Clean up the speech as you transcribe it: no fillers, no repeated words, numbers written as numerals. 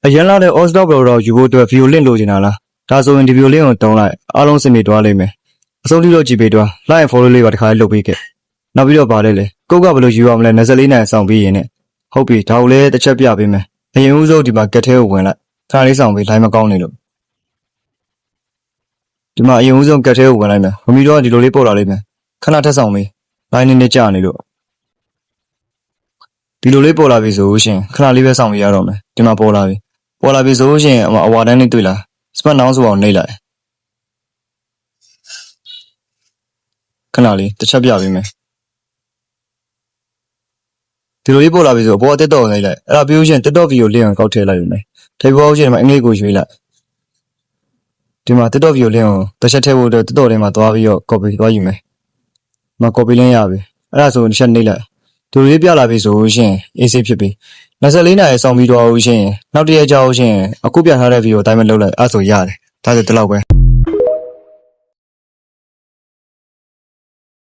အရင်လာတဲ့ Osdog တော့ယူဖို့အတွက် violin လိုချင်တာလားဒါဆိုရင်ဒီ violin ကိုတုံးလိုက်အားလုံးစင်ပြေသွားလိမ့်မယ်အဆုံးထိတော့ကြည့်ပေးတော့ like follow လေးပါတစ်ခါလေးလုပ်ပေးခဲ့နောက်ပြီးတော့ဗာလဲလေကုတ်ကဘယ်လိုယူရမလဲ24နိုင်ဆောင်ပြီးရင်နဲ့ဟုတ်ပြီဒါကိုလည်းတစ်ချက်ပြပေးမယ်အရင်ဦးဆုံးဒီမှာကက်ထဲကိုဝင်လိုက်ခါလေးဆောင်ပြီး line မကောင်းနေလို့ဒီမှာအရင်ဦးဆုံးကက်ထဲကိုဝင်လိုက်မယ်မမီတော့ဒီလိုလေးပို့လာလိမ့်မယ်ခဏထက်ဆောင်ပြီး line နေကြာနေလို့ဒီလိုလေးပေါ်လာပြီဆိုရှင်ခဏလေးပဲဆောင်ပြရတော့မယ်ဒီမှာပေါ်လာပြီဆိုရှင်အဝါတန်းလေးတွေ့လား smart now ဆိုအောင်နှိပ်လိုက်ခဏလေးတစ်ချက်ပြပေးမယ်ဒီလိုလေးပေါ်လာပြီဆိုအပေါ် TikTok နှိပ်လိုက်အဲ့ဒါပြီးလို့ရှင် TikTok video လေးကိုကောက်ထည့်လိုက်ရုံနဲ့ထိပ်ပေါ်ရှင်ဒီမှာအင်္ဂလိပ်ကိုရွေးလိုက်ဒီမှာ TikTok video လေးကိုတစ်ချက်ထည့်ဖို့အတွက် TikTok ထဲမှာသွားပြီးတော့ copy သွားယူမယ်မ copy လင်းရပြီအဲ့ဒါဆိုတစ်ချက်နှိပ်လိုက်ဒီလိုလေးပြလာပြီဆိုရှင် AC ဖြစ်ပြီ24နာရီဆောင်ပြီးတော့ရှင်နောက်တစ်ရက်ကြာလို့ရှင်အခုပြထားတဲ့ video အတိုင်းပဲလုပ်လိုက်အဲ့ဆိုရတယ်ဒါဆိုဒီလောက်ပဲ